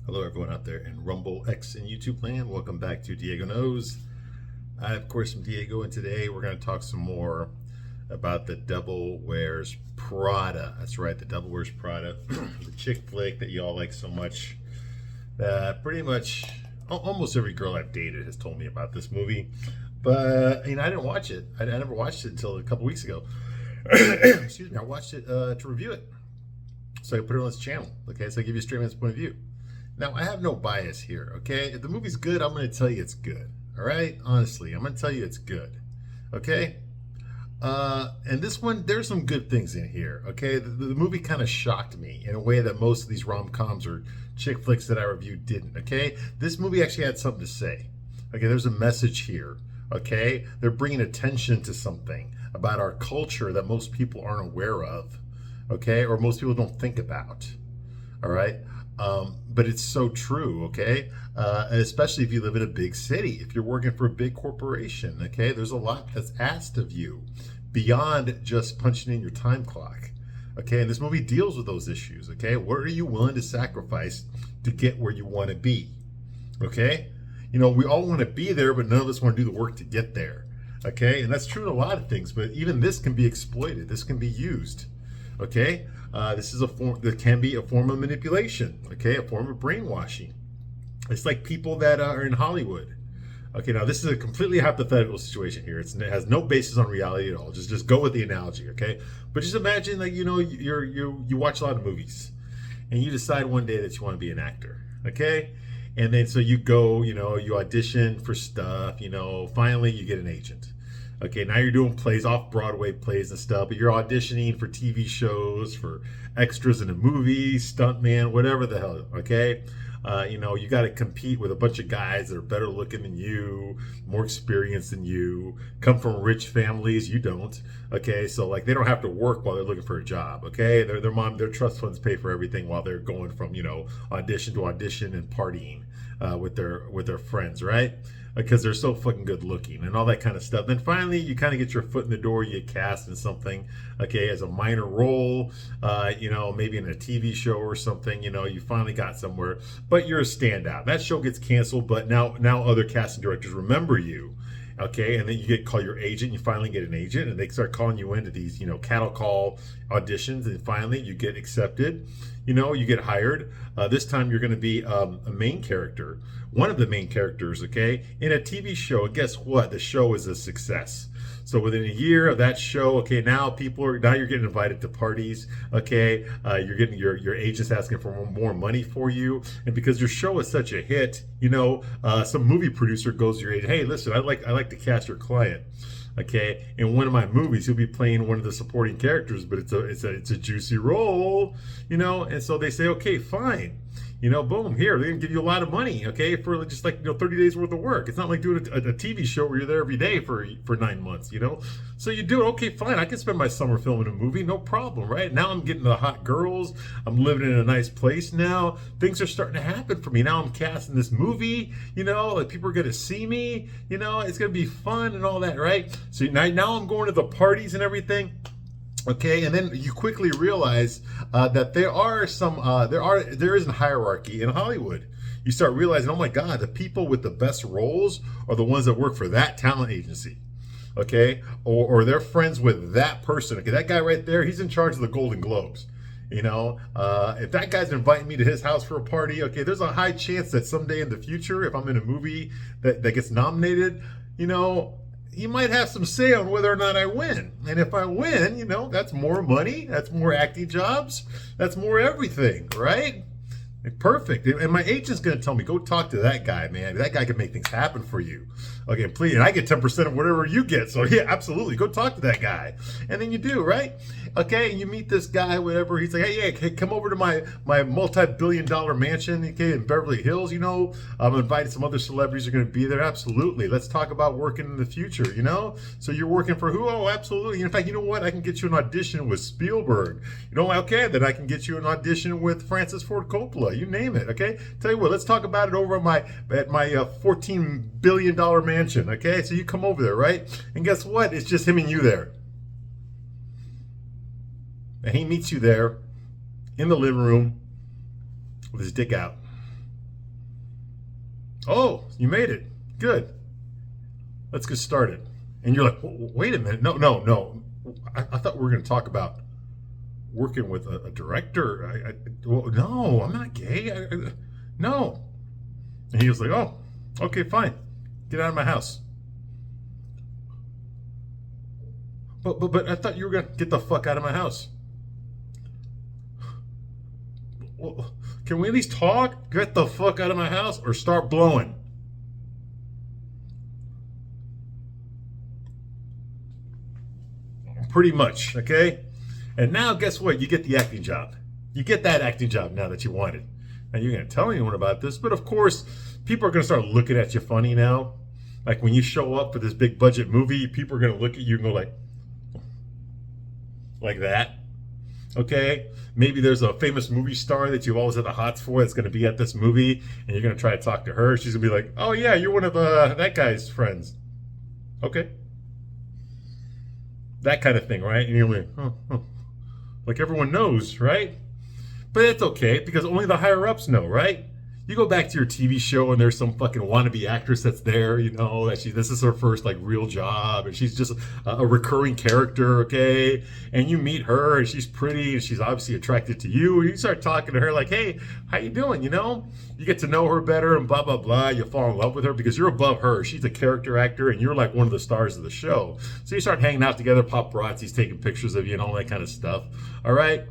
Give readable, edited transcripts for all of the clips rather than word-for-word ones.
Hello, everyone out there in Rumble, X, and YouTube land. Welcome back to Diego Knows. I, of course, am Diego, and today we're going to talk some more about The Devil Wears Prada. That's right, The Devil Wears Prada, the chick flick that you all like so much. Pretty much almost every girl I've dated has told me about this movie, but I didn't watch it. I never watched it until a couple weeks ago. Excuse me. I watched it to review it, so I put it on this channel. Okay, so I give you a straight man's point of view. Now, I have no bias here, okay? If the movie's good, I'm going to tell you it's good, all right? Honestly, I'm going to tell you it's good, okay? And this one, there's some good things in here, okay? The movie kind of shocked me in a way that most of these rom-coms or chick flicks that I reviewed didn't, okay? This movie actually had something to say, okay? There's a message here, okay? They're bringing attention to something about our culture that most people aren't aware of, okay? Or most people don't think about, all right? But it's so true, okay? Especially if you live in a big city, if you're working for a big corporation, okay? There's a lot that's asked of you beyond just punching in your time clock, okay? And this movie deals with those issues, okay? What are you willing to sacrifice to get where you want to be, okay? You know, we all want to be there, but none of us want to do the work to get there, okay? And that's true in a lot of things, but even this can be exploited. This can be used, okay? This is a form that can be a form of manipulation, okay, a form of brainwashing. It's like people that are in Hollywood. Okay, now this is a completely hypothetical situation here. It has no basis on reality at all. Just go with the analogy, okay? But just imagine that you watch a lot of movies, and you decide one day that you want to be an actor, okay? And then so you go, you audition for stuff. Finally you get an agent. Okay, now you're doing plays, off-Broadway plays and stuff, but you're auditioning for TV shows, for extras in a movie, stuntman, whatever the hell, okay? You got to compete with a bunch of guys that are better looking than you, more experienced than you, come from rich families, you don't, okay? So, they don't have to work while they're looking for a job, okay? Their trust funds pay for everything while they're going from, audition to audition and partying with their friends, right? Because they're so fucking good looking and all that kind of stuff. Then finally, you kind of get your foot in the door, you get cast in something, okay, as a minor role, maybe in a TV show or something, you finally got somewhere, but you're a standout. That show gets canceled, but now other casting directors remember you, okay, and then you call your agent, you finally get an agent, and they start calling you into these, cattle call auditions, and finally you get accepted, you get hired. This time you're going to be a main character, one of the main characters, okay, in a TV show. And guess what? The show is a success. So within a year of that show, okay, now you're getting invited to parties, okay, you're getting your agent's asking for more money for you, and because your show is such a hit, some movie producer goes to your agent, hey, listen, I like to cast your client, okay, in one of my movies. He'll be playing one of the supporting characters, but it's a juicy role, and so they say, okay, fine. Boom, here, they're gonna give you a lot of money, okay, for just 30 days worth of work. It's not like doing a TV show where you're there every day for 9 months, So you do it, okay, fine. I can spend my summer filming a movie, no problem, right? Now I'm getting the hot girls. I'm living in a nice place now. Things are starting to happen for me. Now I'm cast in this movie, people are gonna see me, it's gonna be fun and all that, right? So now I'm going to the parties and everything. Okay, and then you quickly realize that there is a hierarchy in Hollywood. You start realizing, oh my God, the people with the best roles are the ones that work for that talent agency. Okay, or they're friends with that person. Okay, that guy right there, he's in charge of the Golden Globes. If that guy's inviting me to his house for a party, okay, there's a high chance that someday in the future, if I'm in a movie that gets nominated, he might have some say on whether or not I win. And if I win, that's more money, that's more acting jobs, that's more everything, right? Perfect. And my agent's going to tell me, go talk to that guy, man. That guy can make things happen for you. Okay, please. And I get 10% of whatever you get. So yeah, absolutely. Go talk to that guy. And then you do, right? Okay, and you meet this guy, whatever. He's like, hey, come over to my multi-billion-dollar mansion, okay, in Beverly Hills, I'm invited some other celebrities are going to be there. Absolutely. Let's talk about working in the future, So you're working for who? Oh, absolutely. In fact, you know what? I can get you an audition with Spielberg. Okay, then I can get you an audition with Francis Ford Coppola. You name it, okay? Tell you what, let's talk about it over at my $14 billion mansion, okay? So you come over there, right? And guess what? It's just him and you there. And he meets you there in the living room with his dick out. Oh, you made it. Good. Let's get started. And you're like, wait a minute. No, no, no. I thought we were going to talk about working with a director. Well, no, I'm not gay. No. And he was like, oh, okay, fine. Get out of my house. But I thought you were going to get the fuck out of my house. Well, can we at least talk? Get the fuck out of my house or start blowing. Pretty much, okay? And now guess what? You get the acting job. You get that acting job now that you wanted. And you're going to tell anyone about this, but of course, people are going to start looking at you funny now. Like when you show up for this big budget movie, people are going to look at you and go like that. Okay? Maybe there's a famous movie star that you've always had the hots for that's going to be at this movie, and you're going to try to talk to her. She's going to be like, oh yeah, you're one of that guy's friends. Okay. That kind of thing, right? And you're like, oh. Like everyone knows, right? But it's okay because only the higher ups know, right? You go back to your TV show and there's some fucking wannabe actress that's there, you know, that this is her first like real job and she's just a recurring character, okay? And you meet her and she's pretty and she's obviously attracted to you. And you start talking to her like, hey, how you doing, you know? You get to know her better and blah, blah, blah. You fall in love with her because you're above her. She's a character actor and you're like one of the stars of the show. So you start hanging out together, paparazzi's taking pictures of you and all that kind of stuff, all right?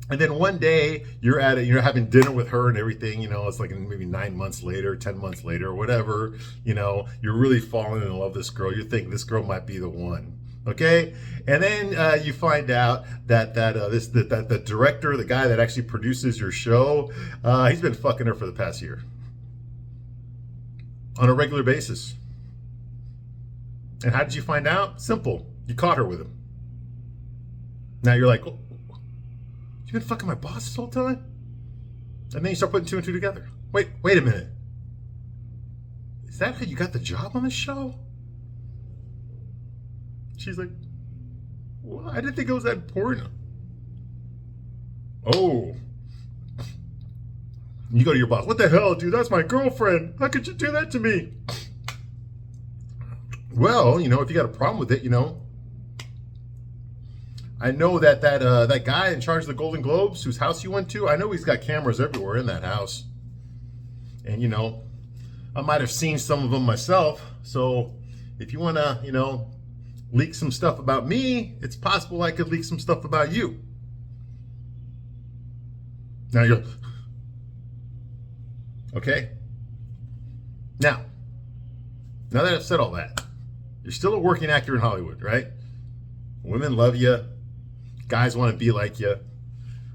And then one day you're having dinner with her and everything, you know, it's like maybe 9 months later, 10 months later, or whatever, you know, you're really falling in love with this girl. You're thinking this girl might be the one. Okay. And then you find out that the director, the guy that actually produces your show, he's been fucking her for the past year on a regular basis. And how did you find out? Simple. You caught her with him. Now you're like, oh, you've been fucking my boss this whole time? And then you start putting two and two together. Wait a minute. Is that how you got the job on this show? She's like, well, I didn't think it was that important. Oh. You go to your boss. What the hell, dude? That's my girlfriend. How could you do that to me? Well, you know, if you got a problem with it, you know, I know that guy in charge of the Golden Globes, whose house you went to, I know he's got cameras everywhere in that house. And, you know, I might have seen some of them myself. So if you want to, you know, leak some stuff about me, it's possible I could leak some stuff about you. Now you're... Okay? Now that I've said all that, you're still a working actor in Hollywood, right? Women love you. Guys want to be like you.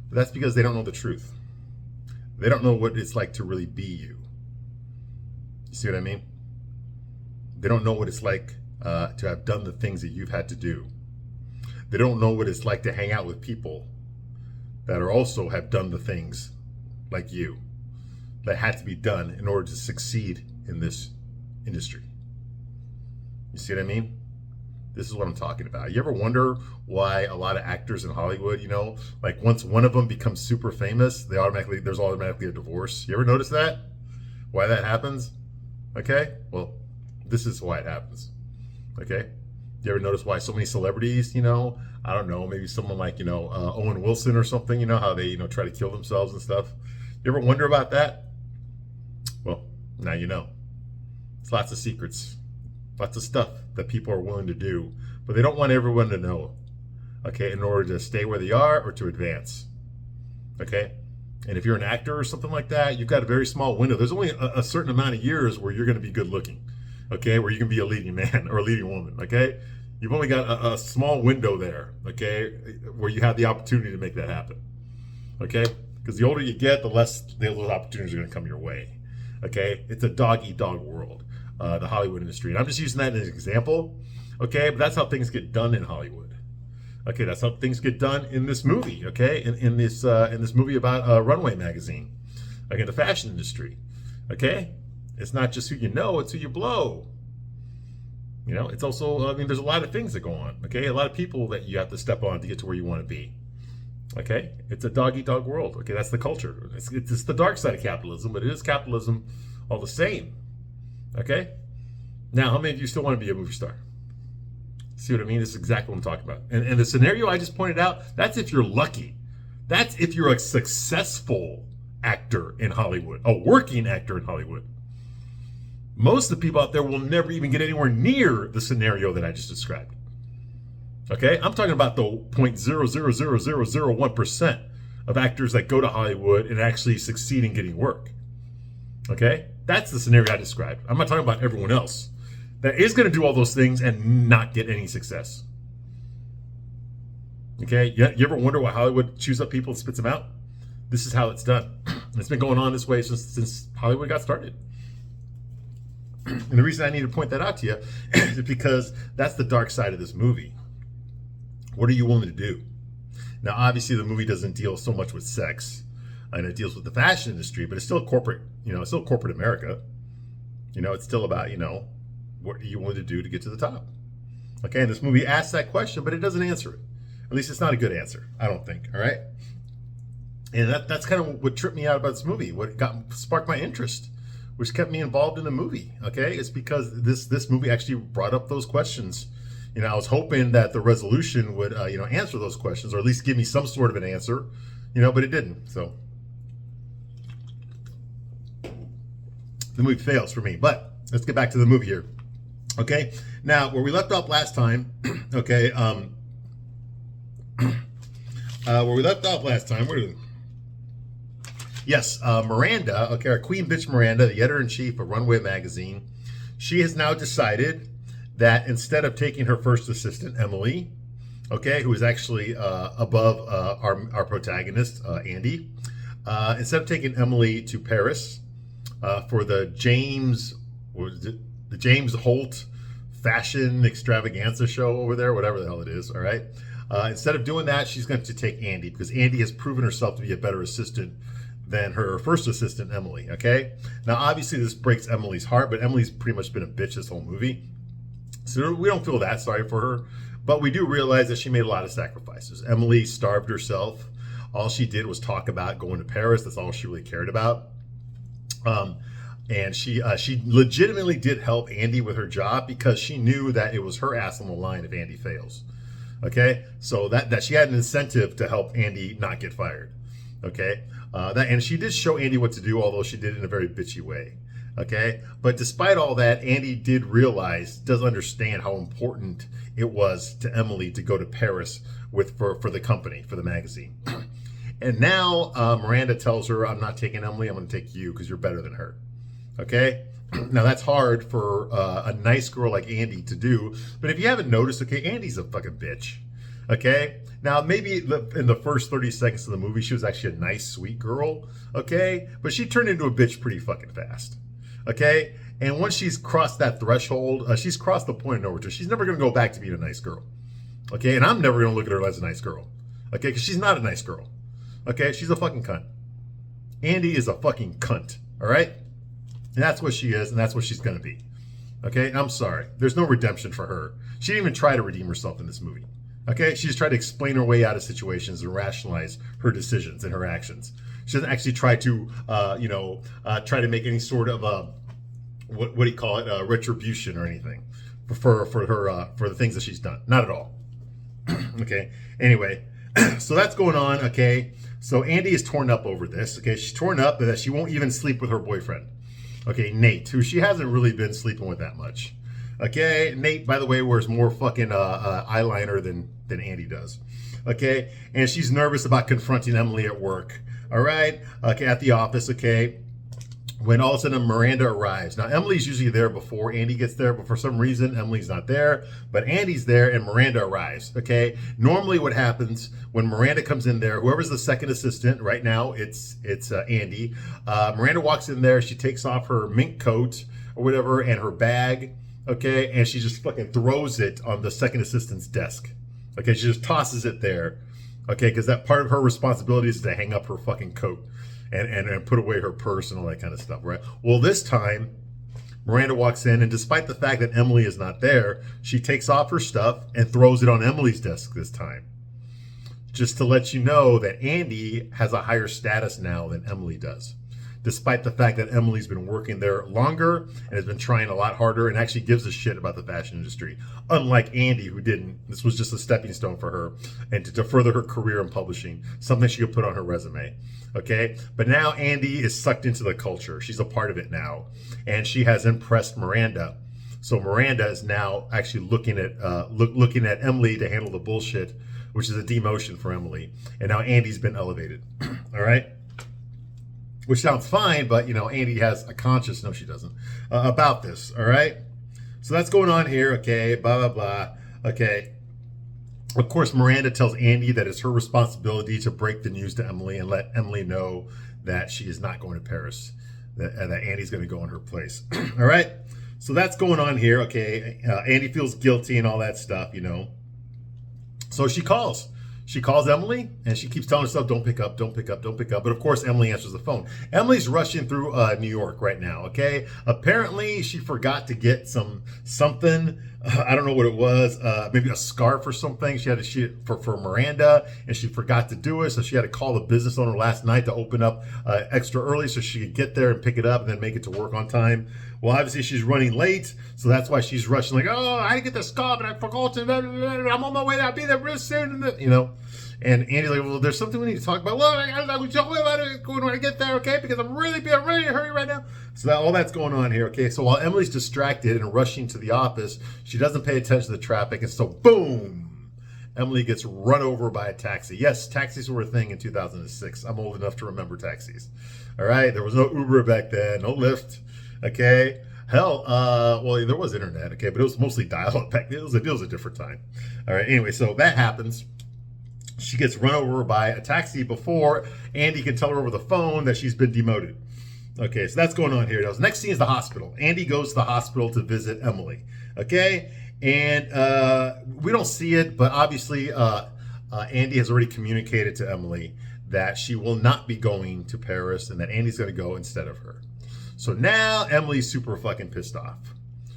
But that's because they don't know the truth. They don't know what it's like to really be you. You see what I mean? They don't know what it's like to have done the things that you've had to do. They don't know what it's like to hang out with people that are also have done the things like you that had to be done in order to succeed in this industry. You see what I mean? This is what I'm talking about. You ever wonder why a lot of actors in Hollywood, you know, like once one of them becomes super famous, there's automatically a divorce. You ever notice that? Why that happens? Okay? Well, this is why it happens. Okay? You ever notice why so many celebrities, you know, I don't know, maybe someone like, you know, Owen Wilson or something, you know, how they, you know, try to kill themselves and stuff. You ever wonder about that? Well, now you know. It's lots of secrets. Lots of stuff that people are willing to do, but they don't want everyone to know, okay, in order to stay where they are or to advance, okay? And if you're an actor or something like that, you've got a very small window. There's only a certain amount of years where you're going to be good looking, okay, where you can be a leading man or a leading woman, okay? You've only got a small window there, okay, where you have the opportunity to make that happen, okay? Because the older you get, the less those opportunities are going to come your way, okay? It's a dog-eat-dog world. The Hollywood industry. And I'm just using that as an example, okay? But that's how things get done in Hollywood. Okay, that's how things get done in this movie, okay? In this movie about Runway magazine, like in the fashion industry, okay? It's not just who you know, it's who you blow. You know, it's also, I mean, there's a lot of things that go on, okay? A lot of people that you have to step on to get to where you want to be, okay? It's a dog-eat-dog world, okay? That's the culture. It's the dark side of capitalism, but it is capitalism all the same. Okay? Now, how many of you still want to be a movie star? See what I mean? This is exactly what I'm talking about. And the scenario I just pointed out, that's if you're lucky. That's if you're a successful actor in Hollywood, a working actor in Hollywood. Most of the people out there will never even get anywhere near the scenario that I just described. Okay? I'm talking about the 0.00001% of actors that go to Hollywood and actually succeed in getting work. Okay? That's the scenario I described. I'm not talking about everyone else that is going to do all those things and not get any success. Okay? You ever wonder why Hollywood chews up people and spits them out? This is how it's done. It's been going on this way since Hollywood got started. And the reason I need to point that out to you is because that's the dark side of this movie. What are you willing to do? Now, obviously, the movie doesn't deal so much with sex, and it deals with the fashion industry, but it's still corporate. It's still corporate America. It's still about, what are you willing to do to get to the top? Okay, and this movie asks that question, but it doesn't answer it. At least it's not a good answer, I don't think. All right, and that's kind of what tripped me out about this movie. What sparked my interest, which kept me involved in the movie. Okay, it's because this movie actually brought up those questions. I was hoping that the resolution would, answer those questions, or at least give me some sort of an answer, but it didn't. So the movie fails for me. But let's get back to the movie here. Okay, now where we left off last time. Okay, where we left off last time. Yes, Miranda. Okay, our queen bitch Miranda, the editor-in-chief of Runway magazine. She has now decided that instead of taking her first assistant, Emily, okay, who is actually above our protagonist, Andy, instead of taking Emily to Paris for the James Holt fashion extravaganza show over there, whatever the hell it is, all right? Instead of doing that, she's going to take Andy because Andy has proven herself to be a better assistant than her first assistant, Emily, okay? Now, obviously, this breaks Emily's heart, but Emily's pretty much been a bitch this whole movie. So we don't feel that sorry for her, but we do realize that she made a lot of sacrifices. Emily starved herself. All she did was talk about going to Paris. That's all she really cared about. And she legitimately did help Andy with her job because she knew that it was her ass on the line if Andy fails. Okay, so that she had an incentive to help Andy not get fired. Okay, and she did show Andy what to do, although she did it in a very bitchy way. Okay, but despite all that, Andy does understand how important it was to Emily to go to Paris for the company, for the magazine. And now Miranda tells her, I'm not taking Emily, I'm going to take you because you're better than her. Okay, now that's hard for a nice girl like Andy to do, but if you haven't noticed, okay, Andy's a fucking bitch. Okay, now maybe in the first 30 seconds of the movie, she was actually a nice, sweet girl. Okay, but she turned into a bitch pretty fucking fast. Okay, and once she's crossed that threshold, she's crossed the point of no return. She's never going to go back to being a nice girl. Okay, and I'm never going to look at her as a nice girl. Okay, because she's not a nice girl. Okay, she's a fucking cunt. Andy is a fucking cunt. All right, and that's what she is, and that's what she's going to be. Okay, and I'm sorry. There's no redemption for her. She didn't even try to redeem herself in this movie. Okay, she just tried to explain her way out of situations and rationalize her decisions and her actions. She doesn't actually try to, try to make any sort of what do you call it, retribution or anything for the things that she's done. Not at all. Okay. Anyway, so that's going on. Okay. So Andy is torn up over this. Okay, she's torn up that she won't even sleep with her boyfriend. Okay, Nate, who she hasn't really been sleeping with that much. Okay, Nate, by the way, wears more fucking eyeliner than Andy does. Okay, and she's nervous about confronting Emily at work. All right, okay, at the office. Okay, when all of a sudden Miranda arrives. Now Emily's usually there before Andy gets there, but for some reason Emily's not there. But Andy's there, and Miranda arrives. Okay, normally what happens when Miranda comes in there, whoever's the second assistant right now, it's Andy. Miranda walks in there. She takes off her mink coat or whatever and her bag. Okay, and she just fucking throws it on the second assistant's desk. Okay, she just tosses it there. Okay, because that part of her responsibility is to hang up her fucking coat and put away her purse and all that kind of stuff, right? Well, this time, Miranda walks in, and despite the fact that Emily is not there, she takes off her stuff and throws it on Emily's desk this time. Just to let you know that Andy has a higher status now than Emily does. despite the fact that Emily's been working there longer and has been trying a lot harder and actually gives a shit about the fashion industry. Unlike Andy, who didn't. This was just a stepping stone for her and to further her career in publishing, something she could put on her resume. Okay, but now Andy is sucked into the culture. She's a part of it now, and she has impressed Miranda. So Miranda is now actually looking at Emily to handle the bullshit, which is a demotion for Emily. And now Andy's been elevated. All right, which sounds fine, but you know, Andy has a conscience. No, she doesn't. About this. All right, so that's going on here. Okay, blah blah blah. Okay. Of course, Miranda tells Andy that it's her responsibility to break the news to Emily and let Emily know that she is not going to Paris, that Andy's going to go in her place. All right, so that's going on here. Okay, Andy feels guilty and all that stuff, you know. So she calls Emily, and she keeps telling herself, don't pick up, don't pick up, don't pick up. But of course, Emily answers the phone. Emily's rushing through New York right now, okay? Apparently, she forgot to get something. I don't know what it was. Maybe a scarf or something. She had to for Miranda, and she forgot to do it. So she had to call the business owner last night to open up extra early so she could get there and pick it up and then make it to work on time. Well, obviously she's running late, so that's why she's rushing. Like, oh, I didn't get the scarf, and I forgot to. I'm on my way. I'll be there real soon. You know. And Andy's like, well, there's something we need to talk about. Well, we'll talk about it when I get there, okay? Because I'm really in a hurry right now. So all that's going on here, okay? So while Emily's distracted and rushing to the office, she doesn't pay attention to the traffic, and so boom, Emily gets run over by a taxi. Yes, taxis were a thing in 2006. I'm old enough to remember taxis. All right, there was no Uber back then, no Lyft, okay? Hell, well, there was internet, okay, but it was mostly dial-up back then. It was a different time. All right, anyway, so that happens. She gets run over by a taxi before Andy can tell her over the phone that she's been demoted. Okay, so that's going on here. Now, the next scene is the hospital. Andy goes to the hospital to visit Emily. Okay, and we don't see it, but obviously Andy has already communicated to Emily that she will not be going to Paris and that Andy's going to go instead of her. So now Emily's super fucking pissed off.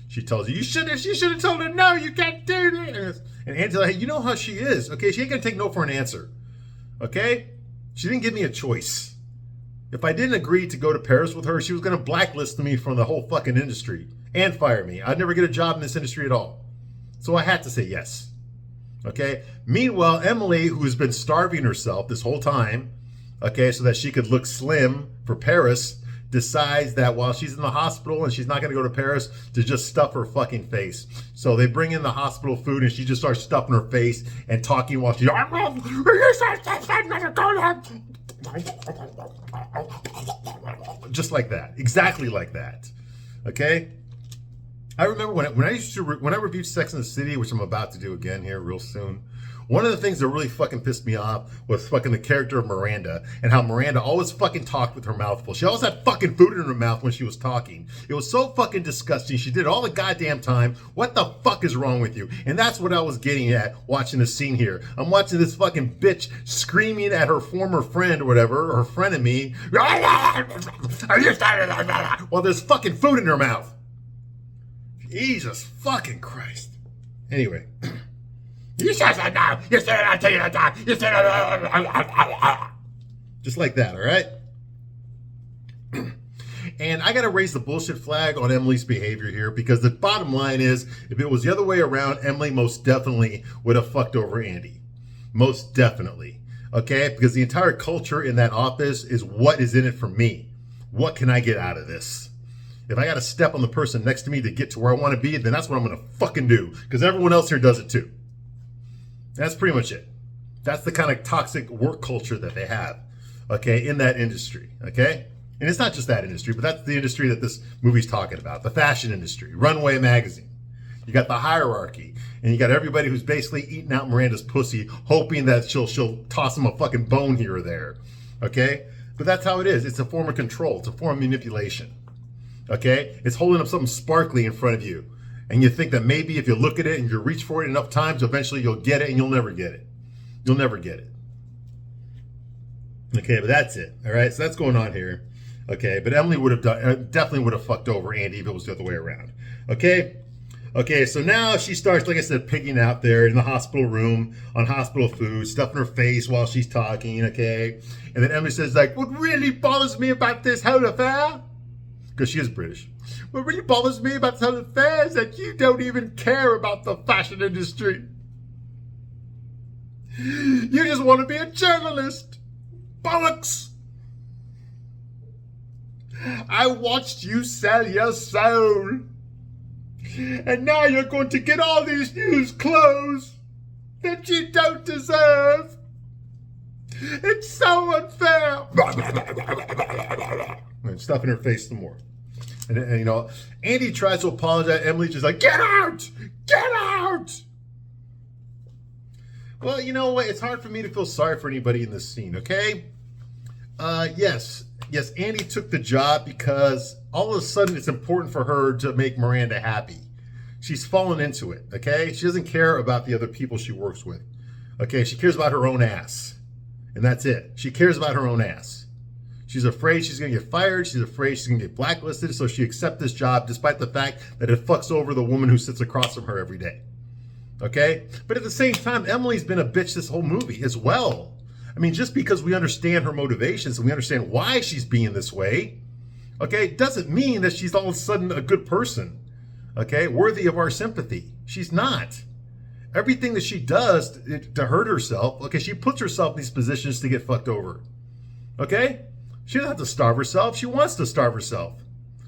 She tells you should have told her, no, you can't do this. And Andy's like, hey, you know how she is, okay? She ain't gonna take no for an answer, okay? She didn't give me a choice. If I didn't agree to go to Paris with her, she was gonna blacklist me from the whole fucking industry and fire me. I'd never get a job in this industry at all. So I had to say yes, okay? Meanwhile, Emily, who's been starving herself this whole time, okay, so that she could look slim for Paris, decides that while she's in the hospital and she's not going to go to Paris, to just stuff her fucking face. So they bring in the hospital food and she just starts stuffing her face and talking while she's just like that, exactly like that. Okay, I remember when I reviewed Sex and the City, which I'm about to do again here real soon. One of the things that really fucking pissed me off was fucking the character of Miranda and how Miranda always fucking talked with her mouth full. She always had fucking food in her mouth when she was talking. It was so fucking disgusting. She did it all the goddamn time. What the fuck is wrong with you? And that's what I was getting at watching this scene here. I'm watching this fucking bitch screaming at her former friend or whatever, or her frenemy, while there's fucking food in her mouth. Jesus fucking Christ. Anyway. You said that now. You said I'll tell you that now. You said just like that, all right? And I got to raise the bullshit flag on Emily's behavior here, because the bottom line is, if it was the other way around, Emily most definitely would have fucked over Andy. Most definitely. Okay? Because the entire culture in that office is what is in it for me. What can I get out of this? If I got to step on the person next to me to get to where I want to be, then that's what I'm going to fucking do. Because everyone else here does it too. That's pretty much it. That's the kind of toxic work culture that they have, okay, in that industry, okay? And it's not just that industry, but that's the industry that this movie's talking about, the fashion industry, Runway Magazine. You got the hierarchy, and you got everybody who's basically eating out Miranda's pussy, hoping that she'll toss him a fucking bone here or there, okay? But that's how it is. It's a form of control. It's a form of manipulation, okay? It's holding up something sparkly in front of you. And you think that maybe if you look at it and you reach for it enough times, eventually you'll get it, and you'll never get it. You'll never get it. Okay, but that's it. All right, so that's going on here. Okay, but Emily would have definitely would have fucked over Andy if it was the other way around. Okay, Okay, so now she starts, like I said, pigging out there in the hospital room on hospital food, stuffing her face while she's talking, okay? And then Emily says, like, what really bothers me about this whole affair, because she is British, what really bothers me about this whole affair is that you don't even care about the fashion industry. You just want to be a journalist. Bollocks. I watched you sell your soul. And now you're going to get all these used clothes that you don't deserve. It's so unfair. And stuff in her face some more. And you know, Andy tries to apologize. Emily's just like, get out! Get out! Well, you know what? It's hard for me to feel sorry for anybody in this scene, okay? Yes, Andy took the job because all of a sudden it's important for her to make Miranda happy. She's fallen into it, okay? She doesn't care about the other people she works with, okay? She cares about her own ass, and that's it. She cares about her own ass. She's afraid she's going to get fired. She's afraid she's going to get blacklisted, so she accepts this job despite the fact that it fucks over the woman who sits across from her every day, okay? But at the same time, Emily's been a bitch this whole movie as well. I mean, just because we understand her motivations and we understand why she's being this way, okay, doesn't mean that she's all of a sudden a good person, okay, worthy of our sympathy. She's not. Everything that she does to hurt herself, okay, she puts herself in these positions to get fucked over, okay? She doesn't have to starve herself. She wants to starve herself.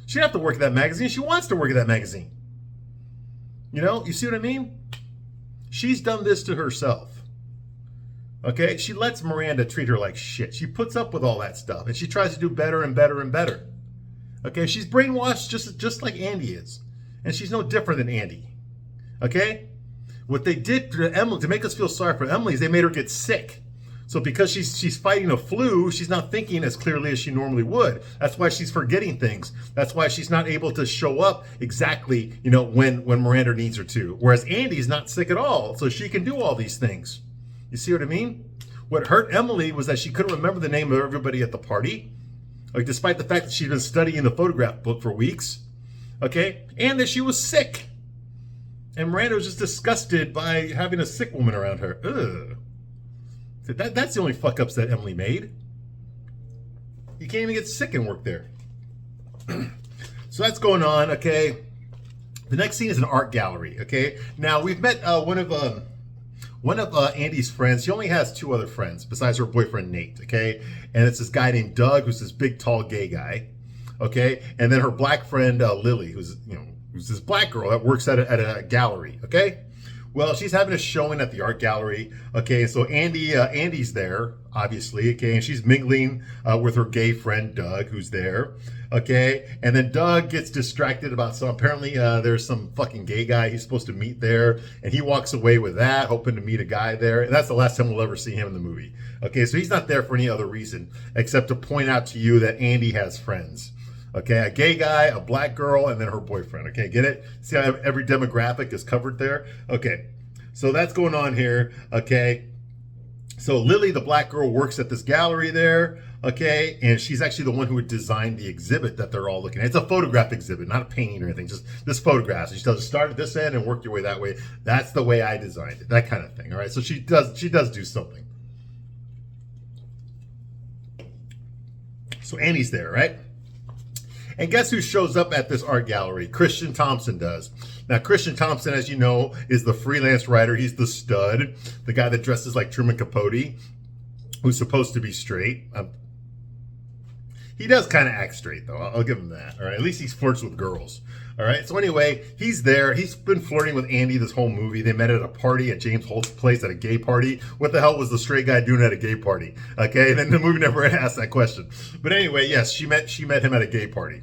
She doesn't have to work at that magazine. She wants to work at that magazine. You know, you see what I mean? She's done this to herself. Okay, she lets Miranda treat her like shit. She puts up with all that stuff, and she tries to do better and better and better. Okay, she's brainwashed just like Andy is, and she's no different than Andy. Okay, what they did to Emily to make us feel sorry for Emily is they made her get sick. So because she's fighting a flu, she's not thinking as clearly as she normally would. That's why she's forgetting things. That's why she's not able to show up exactly, you know, when Miranda needs her to. Whereas Andy's not sick at all, so she can do all these things. You see what I mean? What hurt Emily was that she couldn't remember the name of everybody at the party, like despite the fact that she'd been studying the photograph book for weeks, okay? And that she was sick. And Miranda was just disgusted by having a sick woman around her. Ugh. That's the only fuck-ups that Emily made. You can't even get sick and work there. So that's going on, okay? The next scene is an art gallery, okay? Now, we've met one of Andy's friends. She only has two other friends besides her boyfriend, Nate, okay? And it's this guy named Doug, who's this big, tall, gay guy, okay? And then her black friend, Lily, who's this black girl that works at a gallery, okay? Well, she's having a showing at the art gallery, okay? So Andy's there, obviously, okay? And she's mingling with her gay friend, Doug, who's there, okay? And then Doug gets distracted about some, apparently there's some fucking gay guy he's supposed to meet there, and he walks away with that, hoping to meet a guy there, and that's the last time we'll ever see him in the movie, okay? So he's not there for any other reason except to point out to you that Andy has friends. Okay, a gay guy, a black girl, and then her boyfriend. Okay, get it? See how every demographic is covered there? Okay, so that's going on here. Okay, so Lily, the black girl, works at this gallery there. Okay, and she's actually the one who would design the exhibit that they're all looking at. It's a photograph exhibit, not a painting or anything, just this photographs. And she tells you, start at this end and work your way that way. That's the way I designed it, that kind of thing. All right, so she does do something. So Annie's there, right? And guess who shows up at this art gallery? Christian Thompson does. Now, Christian Thompson, as you know, is the freelance writer. He's the stud, the guy that dresses like Truman Capote, who's supposed to be straight. He does kind of act straight, though. I'll give him that. All right, at least he flirts with girls. All right, so anyway, he's there. He's been flirting with Andy this whole movie. They met at a party at James Holt's place at a gay party. What the hell was the straight guy doing at a gay party? Okay, and then the movie never asked that question. But anyway, yes, she met him at a gay party.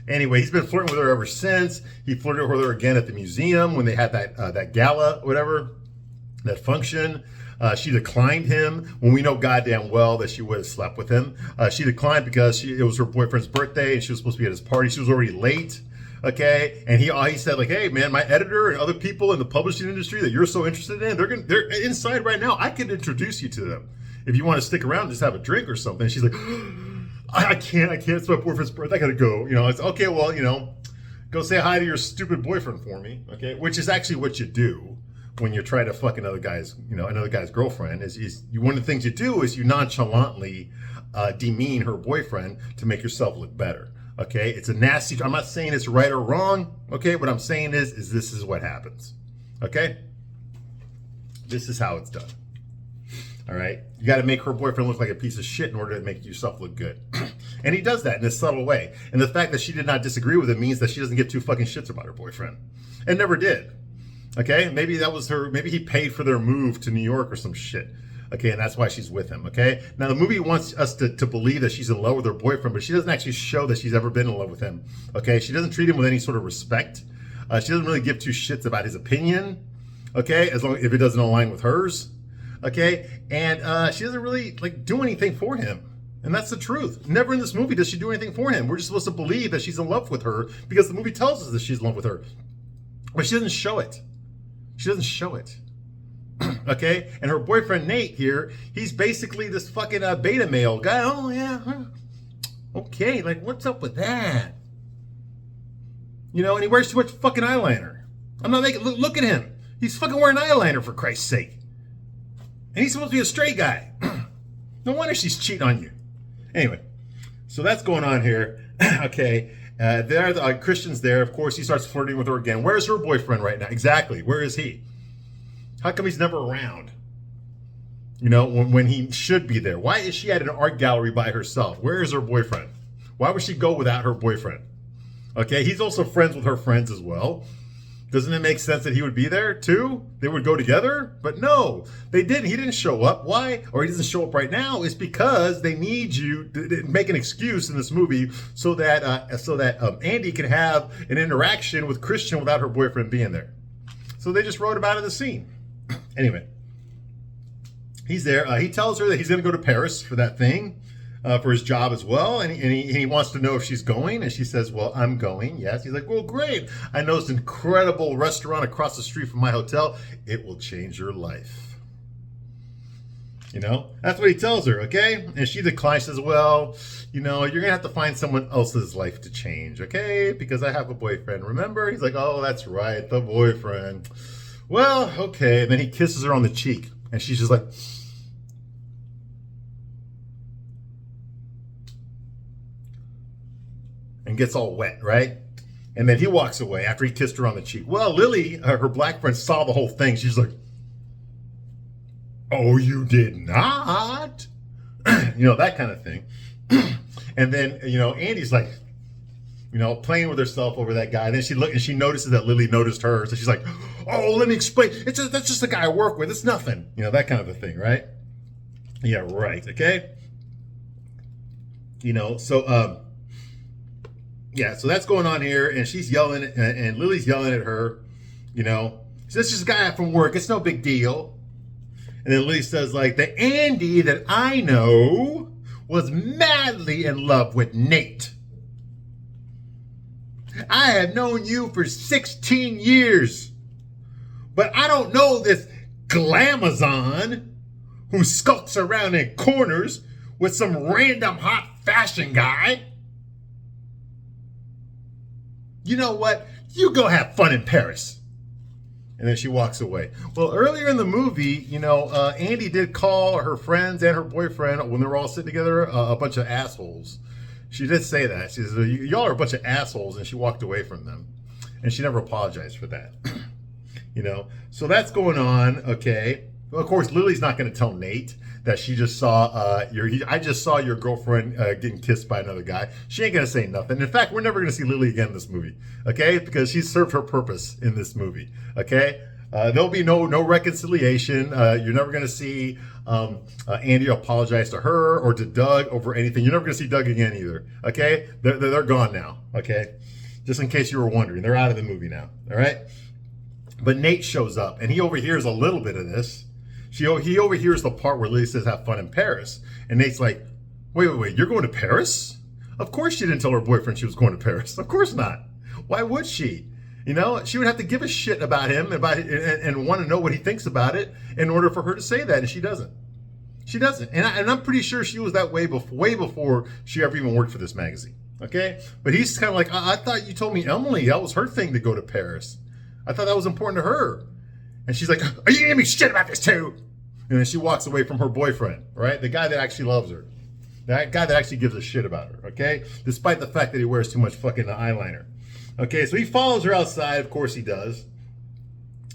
Anyway, he's been flirting with her ever since. He flirted with her again at the museum when they had that gala, whatever, that function. She declined him when we know goddamn well that she would have slept with him. She declined because it was her boyfriend's birthday and she was supposed to be at his party. She was already late. Okay, and he said like, hey man, my editor and other people in the publishing industry that you're so interested in, they're inside right now. I can introduce you to them if you want to stick around, just have a drink or something. And she's like, I can't. It's my boyfriend's birthday. I gotta go. You know, it's okay. Well, you know, Go say hi to your stupid boyfriend for me, okay? Which is actually what you do when you're trying to fuck another guy's girlfriend. One of the things you do is you nonchalantly demean her boyfriend to make yourself look better. Okay, it's a nasty. I'm not saying it's right or wrong. Okay, what I'm saying is this is what happens. Okay, this is how it's done. All right, you got to make her boyfriend look like a piece of shit in order to make yourself look good. And he does that in a subtle way. And the fact that she did not disagree with him means that she doesn't give two fucking shits about her boyfriend, and never did. Okay, maybe that was her. Maybe he paid for their move to New York or some shit. Okay, and that's why she's with him, okay? Now, the movie wants us to believe that she's in love with her boyfriend, but she doesn't actually show that she's ever been in love with him, okay? She doesn't treat him with any sort of respect. She doesn't really give two shits about his opinion, okay, as long if it doesn't align with hers, okay? And she doesn't really, like, do anything for him. And that's the truth. Never in this movie does she do anything for him. We're just supposed to believe that she's in love with her because the movie tells us that she's in love with her. But she doesn't show it. She doesn't show it. Okay, and her boyfriend Nate here, he's basically this fucking beta male guy. Oh yeah, huh. Okay, like what's up with that? You know, and he wears too much fucking eyeliner. I'm not making look at him. He's fucking wearing eyeliner for Christ's sake. And he's supposed to be a straight guy. No wonder she's cheating on you. Anyway, so that's going on here. Okay, there are the Christian's there. Of course, he starts flirting with her again. Where's her boyfriend right now? Exactly. Where is he? How come he's never around? You know, when he should be there. Why is she at an art gallery by herself? Where is her boyfriend? Why would she go without her boyfriend? Okay, he's also friends with her friends as well. Doesn't it make sense that he would be there too? They would go together? But no, they didn't. He didn't show up. Why? Or he doesn't show up right now is because they need you to make an excuse in this movie so that Andy can have an interaction with Christian without her boyfriend being there. So they just wrote him out of the scene. Anyway, he's there. He tells her that he's going to go to Paris for that thing, for his job as well. And he wants to know if she's going. And she says, well, I'm going. Yes. He's like, well, great. I know this incredible restaurant across the street from my hotel. It will change your life. You know, that's what he tells her. Okay. And she declines, says, well, you know, you're going to have to find someone else's life to change. Okay. Because I have a boyfriend. Remember? He's like, oh, that's right. The boyfriend. Well, okay. And then he kisses her on the cheek. And she's just like, and gets all wet, right? And then he walks away after he kissed her on the cheek. Well, Lily, her black friend, saw the whole thing. She's like, oh, you did not? You know, that kind of thing. And then, you know, Andy's like, you know, playing with herself over that guy. Then she notices that Lily noticed her. So she's like, oh, let me explain. That's just the guy I work with. It's nothing. You know, that kind of a thing, right? Yeah, right. Okay. You know, so, yeah, so that's going on here. And she's yelling, and Lily's yelling at her, you know. So this is just a guy from work. It's no big deal. And then Lily says, like, the Andy that I know was madly in love with Nate. I have known you for 16 years, but I don't know this glamazon who skulks around in corners with some random hot fashion guy. You know what? You go have fun in Paris. And then she walks away. Well, earlier in the movie, you know, Andy did call her friends and her boyfriend, when they were all sitting together, a bunch of assholes. She did say that. She says, y'all are a bunch of assholes, and she walked away from them. And she never apologized for that. You know? So that's going on, okay. Well, of course, Lily's not going to tell Nate that she just saw, I just saw your girlfriend getting kissed by another guy. She ain't going to say nothing. In fact, we're never going to see Lily again in this movie, okay? Because she served her purpose in this movie, okay? There'll be no reconciliation. You're never going to see Andy apologize to her or to Doug over anything. You're never going to see Doug again either. Okay, they're gone now. Okay, just in case you were wondering, they're out of the movie now. All right, but Nate shows up and he overhears a little bit of this. He overhears the part where Lily says, "Have fun in Paris," and Nate's like, "Wait, you're going to Paris? Of course she didn't tell her boyfriend she was going to Paris. Of course not. Why would she?" You know, she would have to give a shit about him and want to know what he thinks about it in order for her to say that, and she doesn't. She doesn't, and I'm pretty sure she was that way way before she ever even worked for this magazine. Okay? But he's kind of like, I thought you told me Emily, that was her thing to go to Paris. I thought that was important to her. And she's like, are you giving me shit about this too? And then she walks away from her boyfriend, right? The guy that actually loves her. That guy that actually gives a shit about her, okay? Despite the fact that he wears too much fucking eyeliner. Okay, so he follows her outside. Of course he does.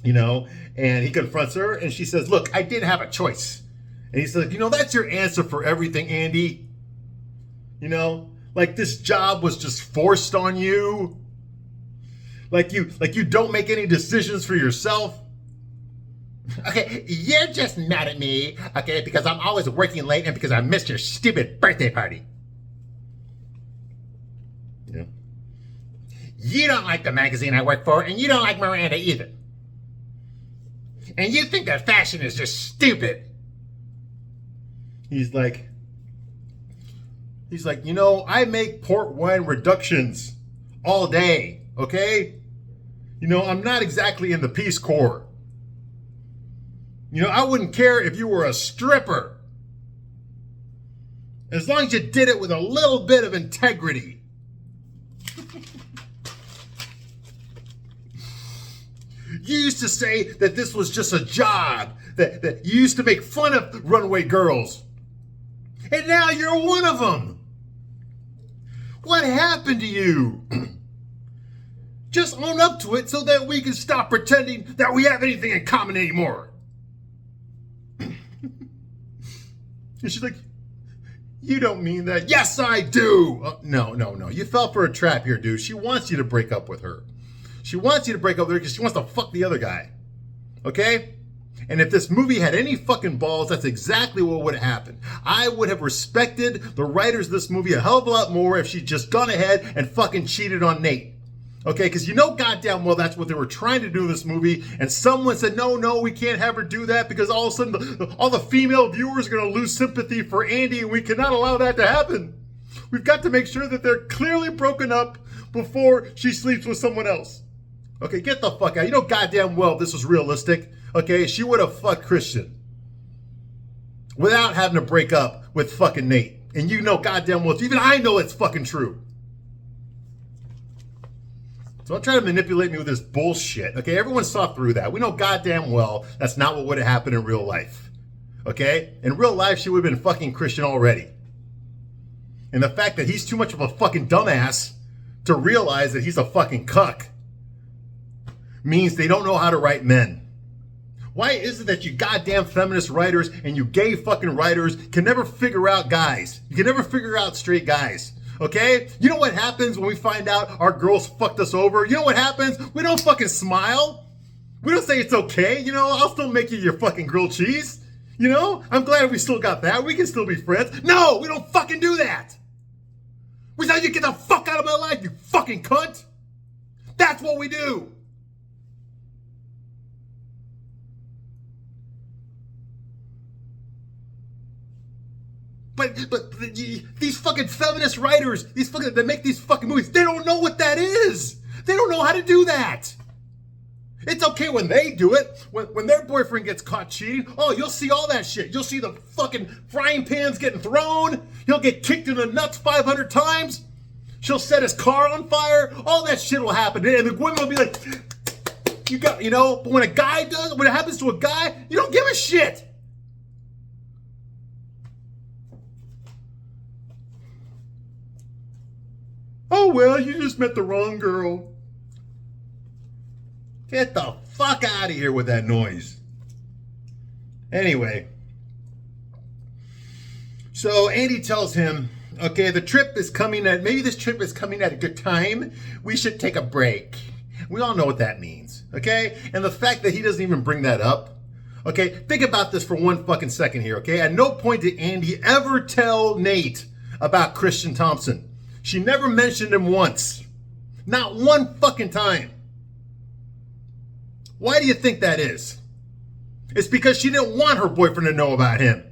You know, and he confronts her and she says, look, I did have a choice. And he says, you know, that's your answer for everything, Andy. You know, like this job was just forced on you. Like you don't make any decisions for yourself. Okay, you're just mad at me, okay, because I'm always working late and because I missed your stupid birthday party. Yeah. You don't like the magazine I work for, and you don't like Miranda either. And you think that fashion is just stupid. He's like, you know, I make port wine reductions all day, okay? You know, I'm not exactly in the Peace Corps. You know, I wouldn't care if you were a stripper. As long as you did it with a little bit of integrity. You used to say that this was just a job, that you used to make fun of runaway girls. And now you're one of them. What happened to you? Just own up to it so that we can stop pretending that we have anything in common anymore. And she's like, you don't mean that. Yes, I do. No. You fell for a trap here, dude. She wants you to break up with her. She wants you to break up with her because she wants to fuck the other guy. Okay? And if this movie had any fucking balls, that's exactly what would have happened. I would have respected the writers of this movie a hell of a lot more if she'd just gone ahead and fucking cheated on Nate. Okay, because you know goddamn well that's what they were trying to do in this movie, and someone said, no, we can't have her do that because all of a sudden all the female viewers are going to lose sympathy for Andy, and we cannot allow that to happen. We've got to make sure that they're clearly broken up before she sleeps with someone else. Okay, get the fuck out. You know goddamn well this was realistic. Okay, she would have fucked Christian without having to break up with fucking Nate. And you know goddamn well, even I know it's fucking true. So don't try to manipulate me with this bullshit. Okay, everyone saw through that. We know goddamn well that's not what would have happened in real life. Okay? In real life, she would have been fucking Christian already. And the fact that he's too much of a fucking dumbass to realize that he's a fucking cuck means they don't know how to write men. Why is it that you goddamn feminist writers and you gay fucking writers can never figure out guys? You can never figure out straight guys. Okay? You know what happens when we find out our girls fucked us over? You know what happens? We don't fucking smile. We don't say it's okay. You know, I'll still make you your fucking grilled cheese. You know? I'm glad we still got that. We can still be friends. No, we don't fucking do that. We tell you get the fuck out of my life, you fucking cunt. That's what we do. But these fucking feminist writers, these fucking that make these fucking movies, they don't know what that is. They don't know how to do that. It's okay when they do it. When their boyfriend gets caught cheating, oh, you'll see all that shit. You'll see the fucking frying pans getting thrown. He'll get kicked in the nuts 500 times. She'll set his car on fire. All that shit will happen. And the women will be like, you know, but when a guy does, when it happens to a guy, you don't give a shit. Oh, well, you just met the wrong girl. Get the fuck out of here with that noise. Anyway. So Andy tells him, okay, the trip is coming at, maybe this trip is coming at a good time. We should take a break. We all know what that means, okay? And the fact that he doesn't even bring that up, okay? Think about this for one fucking second here, okay? At no point did Andy ever tell Nate about Christian Thompson. She never mentioned him once. Not one fucking time. Why do you think that is? It's because she didn't want her boyfriend to know about him.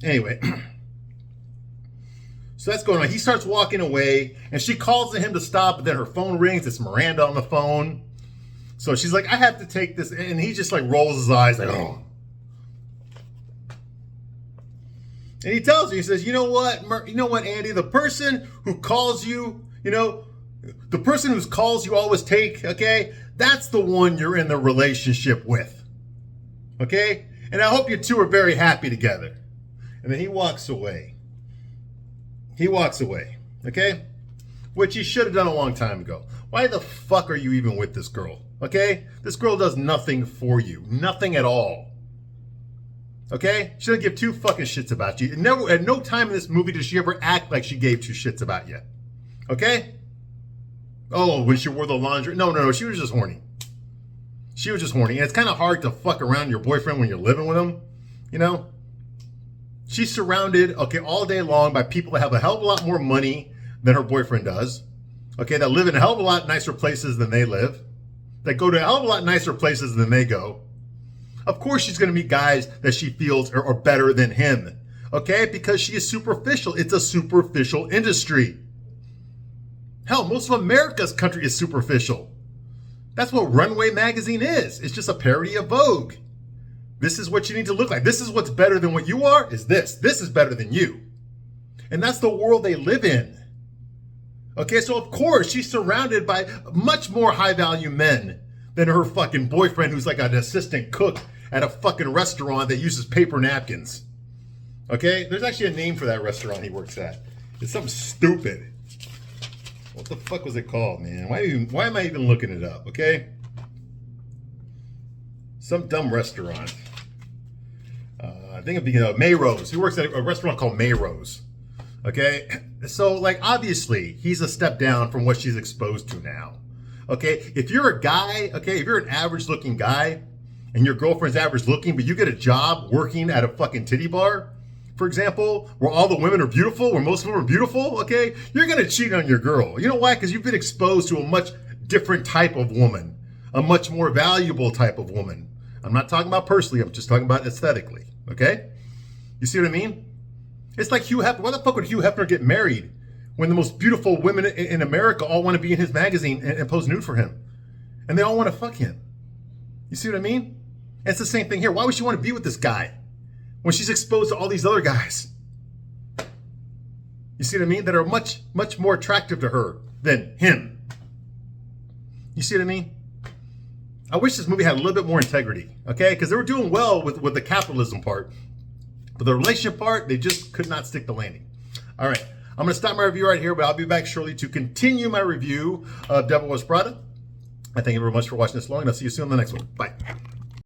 Anyway. So that's going on. He starts walking away, and she calls to him to stop, but then her phone rings. It's Miranda on the phone. So she's like, I have to take this. And he just like rolls his eyes like, oh. And he tells her, he says, you know what, Andy, the person who calls you, the person whose calls you always take, okay, that's the one you're in the relationship with. Okay? And I hope you two are very happy together. And then he walks away. He walks away. Okay? Which he should have done a long time ago. Why the fuck are you even with this girl? Okay? This girl does nothing for you. Nothing at all. Okay? She doesn't give two fucking shits about you. At no time in this movie does she ever act like she gave two shits about you. Okay? Oh, when she wore the laundry. No. She was just horny. She was just horny. And it's kind of hard to fuck around your boyfriend when you're living with him. She's surrounded, okay, all day long by people that have a hell of a lot more money than her boyfriend does. Okay, that live in a hell of a lot nicer places than they live. That go to a hell of a lot nicer places than they go. Of course she's going to meet guys that she feels are better than him. Okay, because she is superficial. It's a superficial industry. Hell, most of America's country is superficial. That's what Runway magazine is. It's just a parody of Vogue. This is what you need to look like. This is what's better than what you are, is this. This is better than you. And that's the world they live in. Okay, so of course she's surrounded by much more high-value men than her fucking boyfriend who's like an assistant cook at a fucking restaurant that uses paper napkins. Okay, there's actually a name for that restaurant he works at. It's something stupid. What the fuck was it called, man? Why am I even looking it up, okay? Some dumb restaurant. I think it'd be Mayros. He works at a restaurant called Mayros. Okay? So, like, obviously, he's a step down from what she's exposed to now. Okay? If you're a guy, okay, if you're an average-looking guy, and your girlfriend's average-looking, but you get a job working at a fucking titty bar, for example, where all the women are beautiful, where most of them are beautiful, okay, you're going to cheat on your girl. You know why? Because you've been exposed to a much different type of woman, a much more valuable type of woman. I'm not talking about personally, I'm just talking about aesthetically, okay? You see what I mean? It's like Hugh Hefner. Why the fuck would Hugh Hefner get married when the most beautiful women in America all want to be in his magazine and pose nude for him? And they all want to fuck him. You see what I mean? And it's the same thing here. Why would she want to be with this guy when she's exposed to all these other guys? You see what I mean? That are much, much more attractive to her than him. You see what I mean? I wish this movie had a little bit more integrity, okay? Because they were doing well with the capitalism part. But the relationship part, they just could not stick the landing. All right, I'm going to stop my review right here, but I'll be back shortly to continue my review of Devil Wears Prada. I thank you very much for watching this long, and I'll see you soon on the next one. Bye.